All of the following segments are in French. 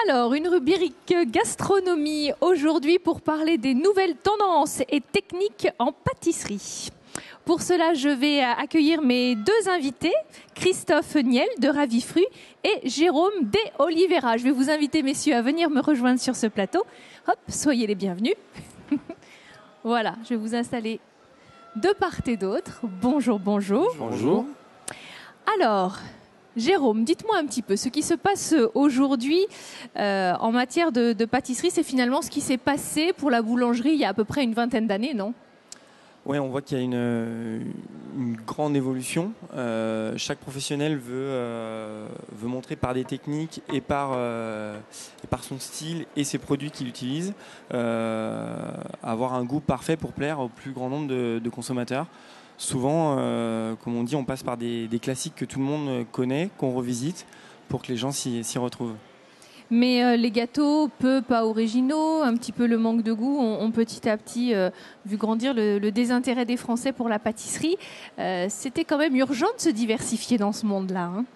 Alors, une rubrique gastronomie aujourd'hui pour parler des nouvelles tendances et techniques en pâtisserie. Pour cela, je vais accueillir mes deux invités, Christophe Niel de Ravifruits et Jérôme De Oliveira. Je vais vous inviter, messieurs, à venir me rejoindre sur ce plateau. Hop, soyez les bienvenus. Voilà, je vais vous installer de part et d'autre. Bonjour, bonjour. Bonjour. Alors, Jérôme, dites-moi un petit peu, ce qui se passe aujourd'hui en matière de pâtisserie, c'est finalement ce qui s'est passé pour la boulangerie il y a à peu près une vingtaine d'années, non ? Oui, on voit qu'il y a une grande évolution. Chaque professionnel veut montrer par des techniques et par son style et ses produits qu'il utilise, avoir un goût parfait pour plaire au plus grand nombre de consommateurs. Souvent, comme on dit, on passe par des classiques que tout le monde connaît, qu'on revisite pour que les gens s'y retrouvent. Mais les gâteaux peu pas originaux, un petit peu le manque de goût, ont petit à petit vu grandir le désintérêt des Français pour la pâtisserie. C'était quand même urgent de se diversifier dans ce monde-là. Hein.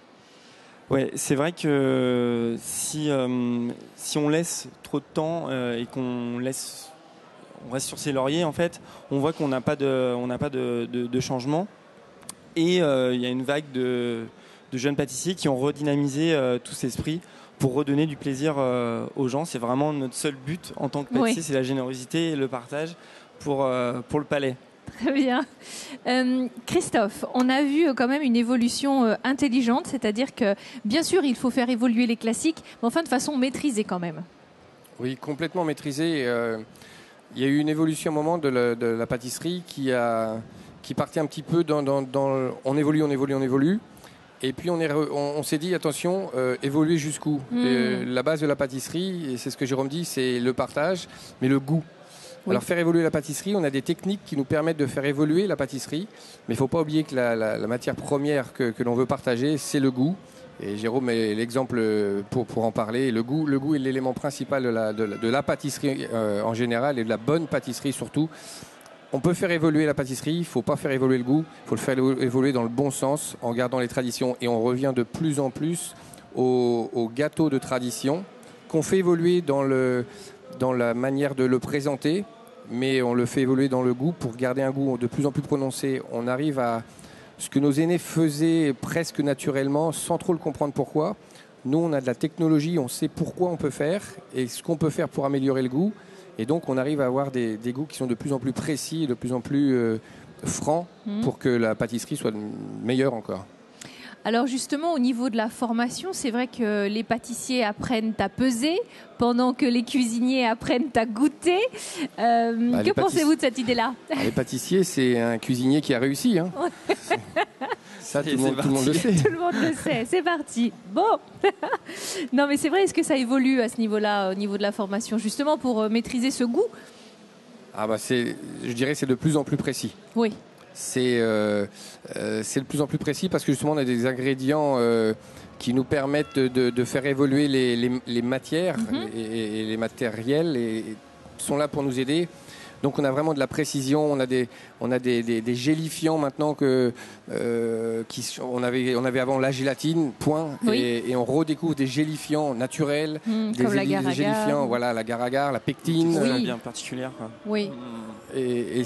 Ouais, c'est vrai que si on laisse trop de temps et qu'on reste sur ses lauriers, en fait, on voit qu'on n'a pas de changement. Et il y a une vague de jeunes pâtissiers qui ont redynamisé tout cet esprit pour redonner du plaisir aux gens. C'est vraiment notre seul but en tant que pâtissier, oui. C'est la générosité et le partage pour le palais. Très bien. Christophe, on a vu quand même une évolution intelligente, c'est-à-dire que bien sûr il faut faire évoluer les classiques, mais enfin de façon maîtrisée quand même. Oui, complètement maîtrisée. Il y a eu une évolution à un moment de la pâtisserie qui partait un petit peu dans on évolue. Et puis on s'est dit, attention, évoluer jusqu'où La base de la pâtisserie, et c'est ce que Jérôme dit, c'est le partage, mais le goût. Oui. Alors faire évoluer la pâtisserie, on a des techniques qui nous permettent de faire évoluer la pâtisserie, mais il ne faut pas oublier que la matière première que l'on veut partager, c'est le goût. Et Jérôme est l'exemple pour en parler. Le goût est l'élément principal de la pâtisserie en général et de la bonne pâtisserie surtout. On peut faire évoluer la pâtisserie, il ne faut pas faire évoluer le goût, il faut le faire évoluer dans le bon sens, en gardant les traditions. Et on revient de plus en plus aux gâteaux de tradition, qu'on fait évoluer dans la manière de le présenter, mais on le fait évoluer dans le goût pour garder un goût de plus en plus prononcé. On arrive à ce que nos aînés faisaient presque naturellement, sans trop le comprendre pourquoi. Nous, on a de la technologie, on sait pourquoi on peut faire et ce qu'on peut faire pour améliorer le goût. Et donc, on arrive à avoir des goûts qui sont de plus en plus précis, de plus en plus francs pour que la pâtisserie soit meilleure encore. Alors justement, au niveau de la formation, c'est vrai que les pâtissiers apprennent à peser pendant que les cuisiniers apprennent à goûter. Que pensez-vous de cette idée-là ? Les pâtissiers, c'est un cuisinier qui a réussi. Hein. Ça, tout le monde le sait. Tout le monde le sait. C'est parti. Bon. Non, mais c'est vrai, est-ce que ça évolue à ce niveau-là, au niveau de la formation, justement pour maîtriser ce goût ? Je dirais que c'est de plus en plus précis. Oui. C'est de plus en plus précis parce que justement, on a des ingrédients qui nous permettent de faire évoluer les matières et les matériels et sont là pour nous aider. Donc on a vraiment de la précision, on a des gélifiants maintenant on avait avant la gélatine, point, oui. et on redécouvre des gélifiants naturels, des gélifiants, voilà, l'agar-agar, la pectine, bien particulière. Quoi. Oui. Et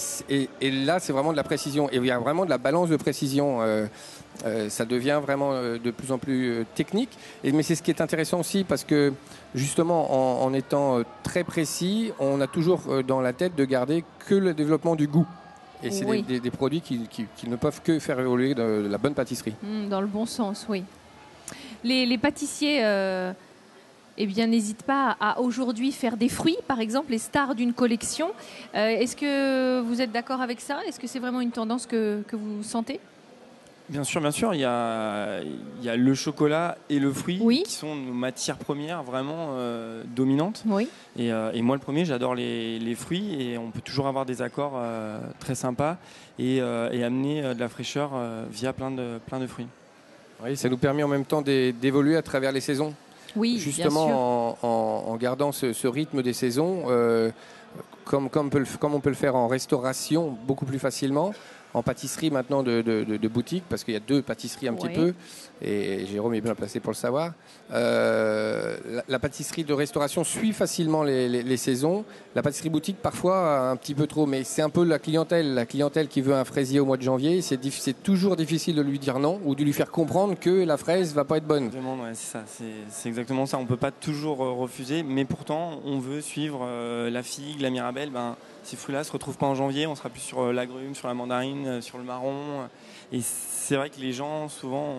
là c'est vraiment de la précision, et il y a vraiment de la balance de précision. Ça devient vraiment de plus en plus technique. Mais c'est ce qui est intéressant aussi parce que justement en étant très précis, on a toujours dans la tête de garder que le développement du goût. Et c'est des produits qui ne peuvent que faire évoluer de la bonne pâtisserie. Dans le bon sens, oui. Les pâtissiers n'hésitent pas à aujourd'hui faire des fruits, par exemple, les stars d'une collection. Est-ce que vous êtes d'accord avec ça ? Est-ce que c'est vraiment une tendance que vous sentez ? Bien sûr. Il y a le chocolat et le fruit qui sont nos matières premières vraiment dominantes. Oui. Et moi, le premier, j'adore les fruits et on peut toujours avoir des accords très sympas et amener de la fraîcheur via plein de fruits. Oui, ça nous permet en même temps d'évoluer à travers les saisons. Oui, justement bien sûr. En gardant ce rythme des saisons, comme on peut le faire en restauration beaucoup plus facilement. en pâtisserie maintenant de boutique, parce qu'il y a 2 pâtisseries un petit peu, et Jérôme est bien placé pour le savoir. La pâtisserie de restauration suit facilement les saisons. La pâtisserie boutique, parfois, un petit peu trop, mais c'est un peu la clientèle qui veut un fraisier au mois de janvier. C'est toujours difficile de lui dire non ou de lui faire comprendre que la fraise va pas être bonne. Exactement, ouais, c'est ça, c'est exactement ça. On peut pas toujours refuser, mais pourtant, on veut suivre la figue, la mirabelle. Ces fruits-là se retrouvent pas en janvier. On sera plus sur l'agrume, sur la mandarine, sur le marron. Et c'est vrai que les gens, souvent,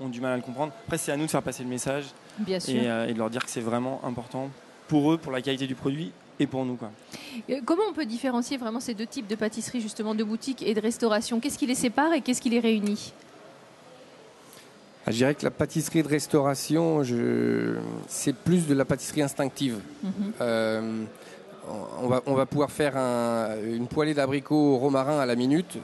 ont du mal à le comprendre. Après, c'est à nous de faire passer le message. Bien sûr. Et de leur dire que c'est vraiment important pour eux, pour la qualité du produit et pour nous, quoi. Comment on peut différencier vraiment ces 2 types de pâtisserie, justement, de boutique et de restauration? Qu'est-ce qui les sépare et qu'est-ce qui les réunit? Je dirais que la pâtisserie de restauration, c'est plus de la pâtisserie instinctive. On va pouvoir faire une poêlée d'abricots au romarin à la minute.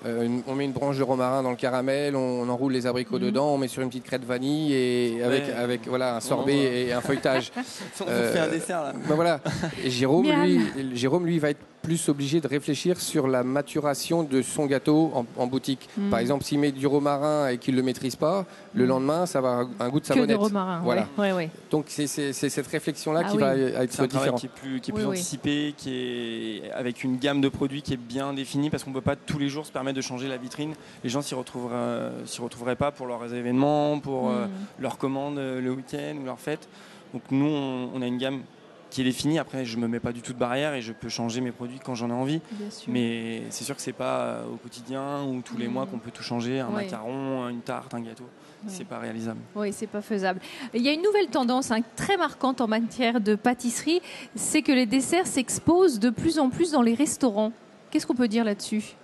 On met une branche de romarin dans le caramel, on enroule les abricots dedans, on met sur une petite crête vanille et avec voilà, un sorbet et un feuilletage. On fait un dessert là. Voilà. Et Jérôme, lui, va être plus obligé de réfléchir sur la maturation de son gâteau en boutique. Par exemple, s'il met du romarin et qu'il ne le maîtrise pas, le lendemain, ça va avoir un goût de savonnette. Que de romarin, voilà. Ouais. Donc c'est cette réflexion-là qui va être différente. Qui est plus anticipé, qui est avec une gamme de produits qui est bien définie, parce qu'on ne peut pas tous les jours se permettre de changer la vitrine. Les gens s'y retrouveraient pas pour leurs événements, pour leurs commandes le week-end ou leurs fêtes. Donc nous, on a une gamme qui est définie. Après, je me mets pas du tout de barrière et je peux changer mes produits quand j'en ai envie. Mais c'est sûr que c'est pas au quotidien ou tous les mois qu'on peut tout changer. Un macaron, une tarte, un gâteau. C'est pas réalisable. Oui, c'est pas faisable. Il y a une nouvelle tendance très marquante en matière de pâtisserie, c'est que les desserts s'exposent de plus en plus dans les restaurants. Qu'est-ce qu'on peut dire là-dessus?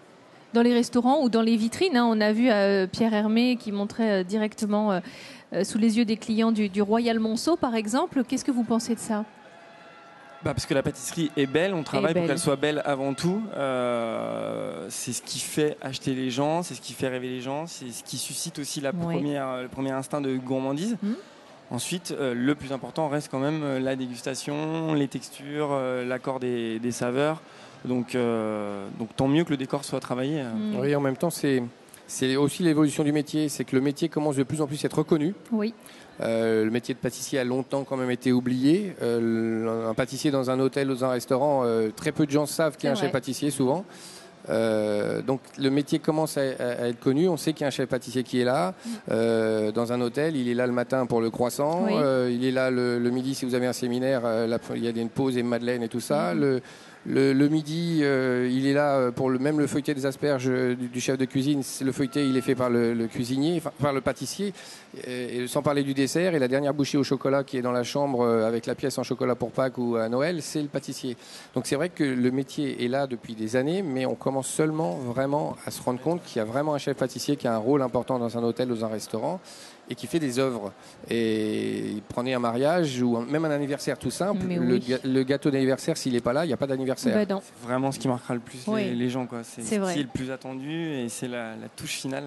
Dans les restaurants ou dans les vitrines, on a vu Pierre Hermé qui montrait directement sous les yeux des clients du Royal Monceau, par exemple. Qu'est-ce que vous pensez de ça? Parce que la pâtisserie est belle, on travaille pour qu'elle soit belle avant tout. C'est ce qui fait acheter les gens, c'est ce qui fait rêver les gens, c'est ce qui suscite aussi le premier instinct de gourmandise. Ensuite, le plus important reste quand même la dégustation, les textures, l'accord des saveurs. Donc tant mieux que le décor soit travaillé. Oui, en même temps, c'est aussi l'évolution du métier. C'est que le métier commence de plus en plus à être reconnu. Oui. Le métier de pâtissier a longtemps quand même été oublié. Un pâtissier dans un hôtel ou dans un restaurant, très peu de gens savent qu'il y a un chef pâtissier souvent. Donc le métier commence à être connu. On sait qu'il y a un chef pâtissier qui est là. Dans un hôtel, il est là le matin pour le croissant. Il est là le midi si vous avez un séminaire. Il y a une pause et madeleine et tout ça. Le midi, il est là pour même le feuilleté des asperges du chef de cuisine. Le feuilleté, il est fait par le cuisinier, par le pâtissier. Et sans parler du dessert. Et la dernière bouchée au chocolat qui est dans la chambre avec la pièce en chocolat pour Pâques ou à Noël, c'est le pâtissier. Donc c'est vrai que le métier est là depuis des années, mais on commence seulement vraiment à se rendre compte qu'il y a vraiment un chef pâtissier qui a un rôle important dans un hôtel ou dans un restaurant et qui fait des œuvres. Et prenez un mariage ou même un anniversaire tout simple, le gâteau d'anniversaire, s'il n'est pas là, il n'y a pas d'anniversaire. C'est vraiment ce qui marquera le plus les gens, quoi. C'est ce qui est le plus attendu et c'est la touche finale.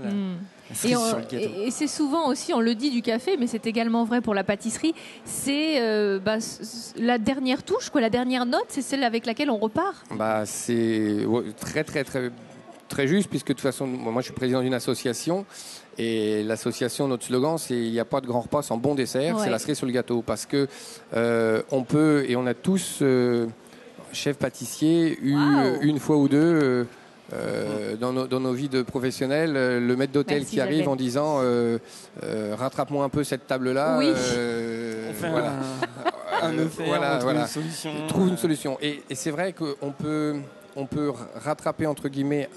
Sur le gâteau. Et c'est souvent aussi, on le dit du café, mais c'est également vrai pour la pâtisserie, c'est la dernière touche, la dernière note, c'est celle avec laquelle on repart. C'est très, très, très, très juste, puisque de toute façon, moi je suis président d'une association. Et l'association, notre slogan, c'est il n'y a pas de grand repas sans bon dessert, c'est la cerise sur le gâteau. Parce que on peut, et on a tous, chefs pâtissiers, une fois ou deux dans nos vies de professionnels, le maître d'hôtel qui arrive en disant rattrape-moi un peu cette table-là. On fait un trouve une solution. Trouve une solution. Et c'est vrai qu'on peut rattraper, entre guillemets,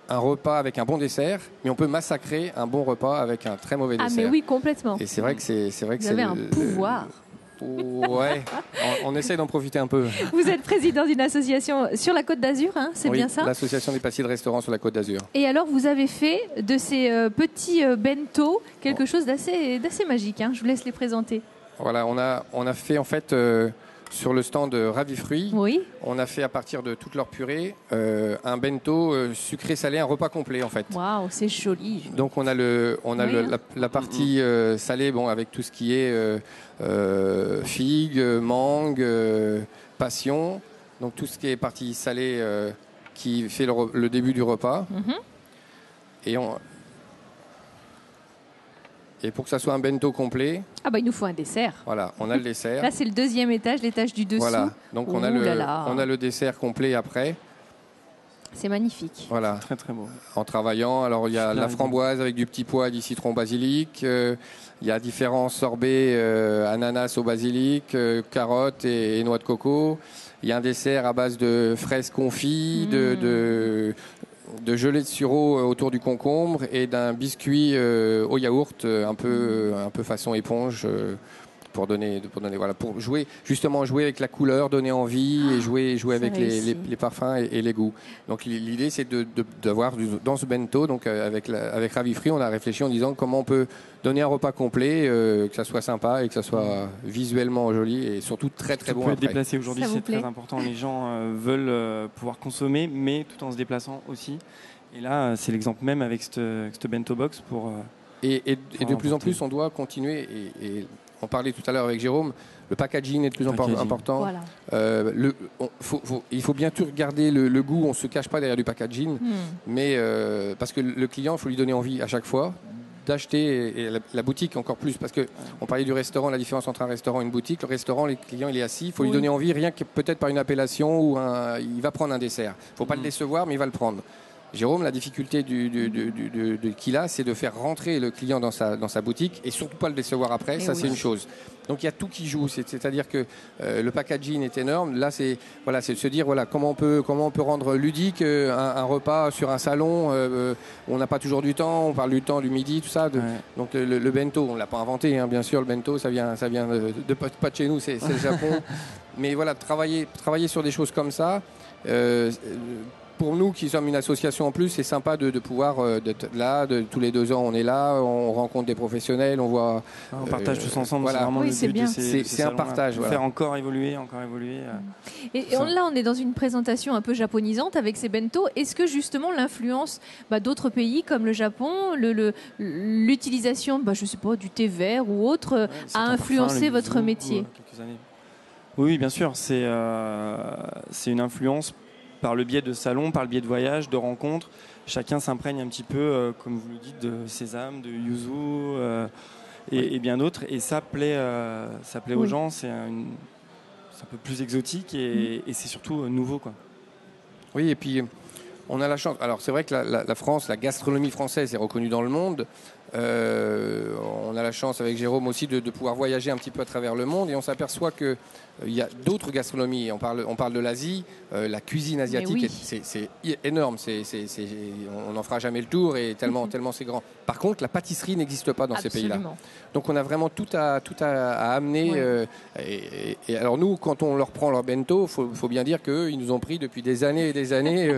un repas avec un bon dessert, mais on peut massacrer un bon repas avec un très mauvais dessert. Ah mais oui, complètement. Et c'est vrai que vous avez un pouvoir. Ouais, on essaye d'en profiter un peu. Vous êtes président d'une association sur la Côte d'Azur, c'est bien ça? L'association des pâtissiers de restaurants sur la Côte d'Azur. Et alors, vous avez fait de ces petits bento quelque chose d'assez magique. Je vous laisse les présenter. Voilà, on a fait en fait sur le stand de Ravi Fruits, on a fait à partir de toute leur purée un bento sucré-salé, un repas complet en fait. Waouh, c'est joli. Donc on a la partie salée, avec tout ce qui est figues, mangue, passion. Donc tout ce qui est partie salée qui fait le début du repas. Et, et pour que ça soit un bento complet... Ah bah il nous faut un dessert. Voilà, on a le dessert. Là c'est le deuxième étage, l'étage du dessous. Voilà, donc on a le dessert complet après. C'est magnifique. Voilà. Très très beau. En travaillant, alors il y a la framboise avec du petit pois, du citron basilic. Il y a différents sorbets, ananas au basilic, carottes et noix de coco. Il y a un dessert à base de fraises confits, de gelée de sureau autour du concombre et d'un biscuit au yaourt, un peu façon éponge. Pour jouer avec la couleur, donner envie et jouer avec les parfums et les goûts. Donc l'idée c'est d'avoir dans ce bento, donc avec Ravifry, on a réfléchi en disant comment on peut donner un repas complet, que ça soit sympa et que ça soit visuellement joli et surtout très très bon. On peut être déplacé aujourd'hui, c'est très important. Les gens veulent pouvoir consommer, mais tout en se déplaçant aussi. Et là, c'est l'exemple même avec cette bento box pour. Et de plus en plus, on doit continuer et on parlait tout à l'heure avec Jérôme, le packaging est de plus en plus important. Voilà. Il faut bien sûr garder le goût, on ne se cache pas derrière du packaging, mais parce que le client, il faut lui donner envie à chaque fois d'acheter, et la boutique encore plus, parce qu'on parlait du restaurant, la différence entre un restaurant et une boutique. Le restaurant, le client il est assis, il faut lui donner envie, rien que peut-être par une appellation ou il va prendre un dessert. Il ne faut pas le décevoir, mais il va le prendre. Jérôme, la difficulté qu'il a, c'est de faire rentrer le client dans sa boutique et surtout pas le décevoir après. C'est une chose. Donc il y a tout qui joue. C'est-à-dire que le packaging est énorme. Là, c'est de se dire comment on peut rendre ludique un repas sur un salon. On n'a pas toujours du temps. On parle du temps du midi, tout ça. Donc le bento, on l'a pas inventé, hein, bien sûr. Le bento, ça vient pas de chez nous, c'est le Japon. Mais voilà, travailler sur des choses comme ça. Pour nous qui sommes une association en plus, c'est sympa de pouvoir d'être là. Tous les 2 ans, on est là, on rencontre des professionnels, on voit. On partage tous ensemble. Voilà. C'est vraiment le but de c'est un partage. Faire encore évoluer. Et là, on est dans une présentation un peu japonisante avec ces bento. Est-ce que justement l'influence d'autres pays comme le Japon, l'utilisation, je sais pas, du thé vert ou autre, a influencé votre métier? Oui, bien sûr. C'est une influence. Par le biais de salons, par le biais de voyages, de rencontres, chacun s'imprègne un petit peu, comme vous le dites, de sésame, de yuzu et bien d'autres. Et ça plaît aux gens. C'est un peu plus exotique et c'est surtout nouveau, quoi. Oui, et puis on a la chance. Alors c'est vrai que la France, la gastronomie française est reconnue dans le monde. On a la chance avec Jérôme aussi de pouvoir voyager un petit peu à travers le monde et on s'aperçoit que il y a d'autres gastronomies. On parle de l'Asie, la cuisine asiatique, c'est énorme. On n'en fera jamais le tour et tellement c'est grand. Par contre, la pâtisserie n'existe pas dans ces pays-là. Donc on a vraiment tout à amener. Et alors nous, quand on leur prend leur bento, faut bien dire qu'eux, ils nous ont pris depuis des années et des années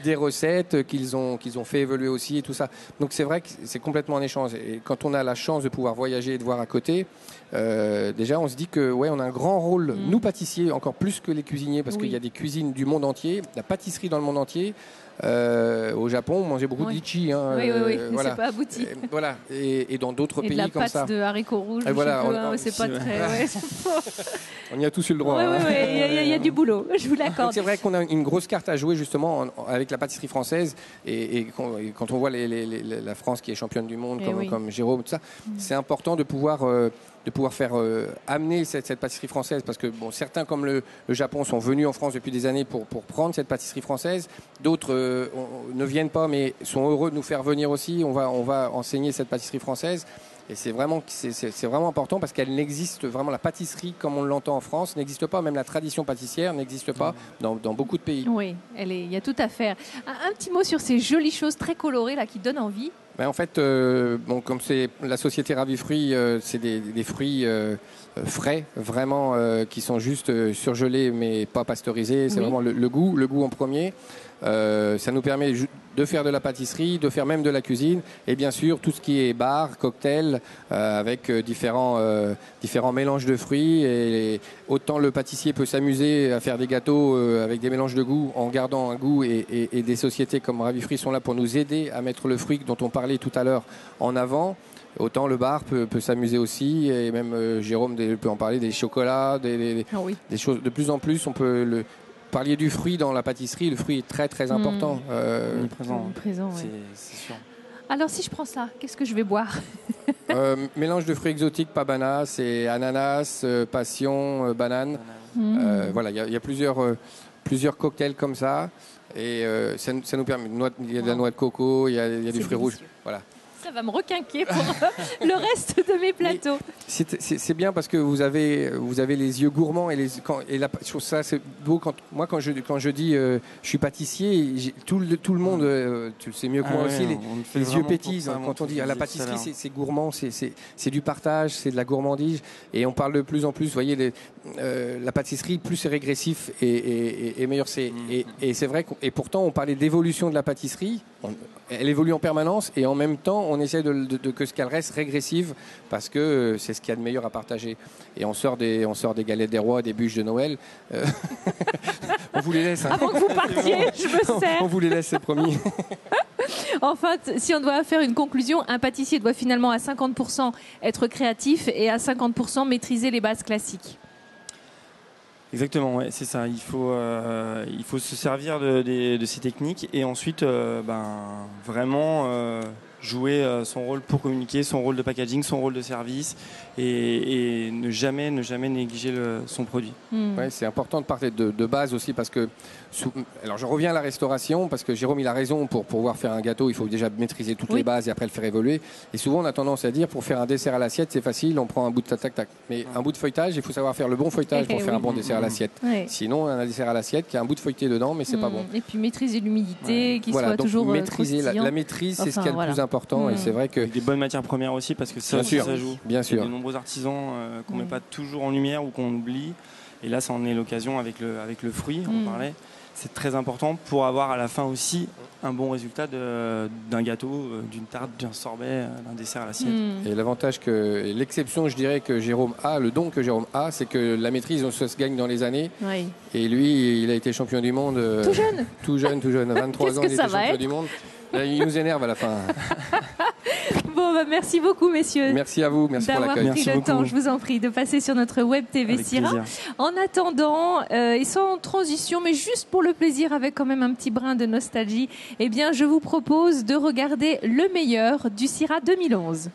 des recettes qu'ils ont fait évoluer aussi et tout ça. Donc c'est vrai que c'est complètement un échange. Et quand on a la chance de pouvoir voyager et de voir à côté, déjà on se dit que on a un grand rôle, nous pâtissiers, encore plus que les cuisiniers, parce qu'il y a des cuisines du monde entier, la pâtisserie dans le monde entier. Au Japon, on mangeait beaucoup de litchi. Oui, voilà. C'est pas abouti. Voilà. Et dans d'autres pays comme ça. Et de la pâte de haricots rouges, c'est pas très... On y a tous eu le droit. Il y a du boulot, je vous l'accorde. C'est vrai qu'on a une grosse carte à jouer justement avec la pâtisserie française. Et quand on voit la France qui est championne du monde, comme Jérôme, tout ça, c'est important de pouvoir faire amener cette pâtisserie française, parce que certains comme le Japon sont venus en France depuis des années pour prendre cette pâtisserie française, d'autres ne viennent pas mais sont heureux de nous faire venir aussi. On va enseigner cette pâtisserie française et c'est vraiment important parce qu'elle n'existe vraiment, la pâtisserie comme on l'entend en France n'existe pas, même la tradition pâtissière n'existe pas dans beaucoup de pays. Oui, il y a tout à faire. Un petit mot sur ces jolies choses très colorées là qui donnent envie. En fait, comme c'est la société Ravifry, c'est des fruits frais, vraiment, qui sont juste surgelés mais pas pasteurisés. C'est vraiment le goût en premier. Ça nous permet de faire de la pâtisserie, de faire même de la cuisine, et bien sûr tout ce qui est bar, cocktail, avec différents mélanges de fruits. Et autant le pâtissier peut s'amuser à faire des gâteaux avec des mélanges de goût en gardant un goût, et des sociétés comme Ravifry sont là pour nous aider à mettre le fruit dont on parlait tout à l'heure en avant. Autant le bar peut s'amuser aussi, et même Jérôme peut en parler, des chocolats, des choses. De plus en plus, on peut parliez du fruit dans la pâtisserie. Le fruit est très très important. Présent. Présent, ouais. C'est sûr. Alors si je prends ça, qu'est-ce que je vais boire? Mélange de fruits exotiques, pabana, c'est ananas, passion, banane. Voilà, il y a plusieurs cocktails comme ça. Et ça nous permet. Il y a de la noix de coco, il y a du fruit rouge. Voilà. Ça va me requinquer pour le reste de mes plateaux. C'est bien parce que vous avez les yeux gourmands et je trouve ça c'est beau quand je dis je suis pâtissier, tout le monde, tu le sais mieux que moi aussi, les yeux pétissent quand on dit la pâtisserie c'est gourmand, c'est du partage, c'est de la gourmandise et on parle de plus en plus, vous voyez la pâtisserie plus c'est régressif et meilleur c'est et c'est vrai et pourtant on parlait d'évolution de la pâtisserie, elle évolue en permanence et en même temps on essaie que ce qu'elle reste régressive parce que c'est ce qu'il y a de meilleur à partager. Et on sort des galettes des rois, des bûches de Noël. On vous les laisse. Hein. Avant que vous partiez, je me sers. On vous les laisse, c'est promis. Enfin, si on doit faire une conclusion, un pâtissier doit finalement à 50% être créatif et à 50% maîtriser les bases classiques. Exactement, ouais, c'est ça. Il faut se servir de ces techniques et ensuite vraiment jouer son rôle pour communiquer, son rôle de packaging, son rôle de service et ne jamais négliger son produit. Ouais, c'est important de parler de base aussi parce que alors je reviens à la restauration parce que Jérôme il a raison, pour pouvoir faire un gâteau il faut déjà maîtriser toutes les bases et après le faire évoluer et souvent on a tendance à dire pour faire un dessert à l'assiette c'est facile, on prend un bout de tac mais un bout de feuilletage il faut savoir faire le bon feuilletage pour faire un bon dessert à l'assiette. Sinon on a un dessert à l'assiette qui a un bout de feuilleté dedans mais c'est pas bon. Et puis maîtriser l'humidité qui soit donc toujours maîtriser la maîtrise c'est ce qui est le plus important et c'est vrai que des bonnes matières premières aussi parce que ça joue. Bien sûr. Il y a de nombreux artisans qu'on met pas toujours en lumière ou qu'on oublie et là ça en est l'occasion avec le fruit on parlait. C'est très important pour avoir à la fin aussi un bon résultat d'un gâteau, d'une tarte, d'un sorbet, d'un dessert à l'assiette. Et l'avantage l'exception, je dirais que Jérôme a, le don que Jérôme a, c'est que la maîtrise, ça se gagne dans les années. Oui. Et lui, il a été champion du monde. Tout jeune, 23 ans, il était champion du monde. Là, il nous énerve à la fin. Bon, merci beaucoup, messieurs. Merci à vous, merci pour l'accueil. D'avoir pris le temps, je vous en prie, de passer sur notre web TV Syrah. En attendant, et sans transition, mais juste pour le plaisir, avec quand même un petit brin de nostalgie, eh bien, je vous propose de regarder le meilleur du Syrah 2011.